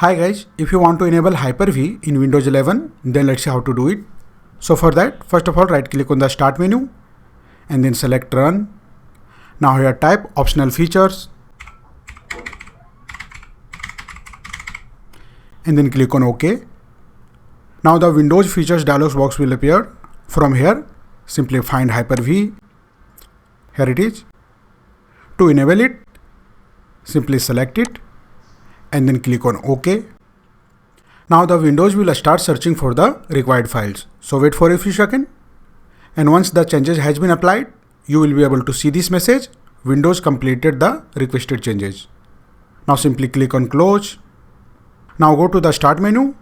Hi guys, if you want to enable Hyper-V in Windows 11, then let's see how to do it. So for that, first of all, right click on the start menu and then select run. Now here type optional features and then click on OK. Now the Windows features dialog box will appear. From here, simply find Hyper-V. Here it is. To enable it, simply select it and then click on OK. Now the Windows will start searching for the required files. So wait for a few seconds. And once the changes has been applied, you will be able to see this message, Windows completed the requested changes. Now simply click on close. Now go to the start menu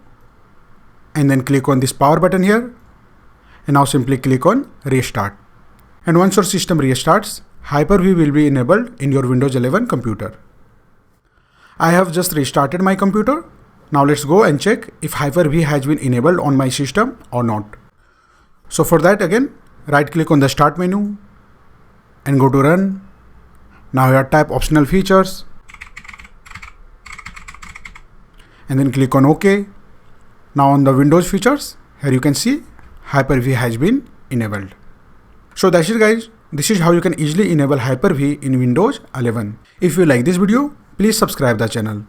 and then click on this power button here. And now simply click on restart. And once your system restarts, Hyper-V will be enabled in your Windows 11 computer. I have just restarted my computer. Now let's go and check if Hyper-V has been enabled on my system or not. So for that, again, right click on the start menu and go to run. Now here type optional features and then click on OK. Now on the Windows features, here you can see Hyper-V has been enabled. So that's it guys. This is how you can easily enable Hyper-V in Windows 11. If you like this video, please subscribe the channel.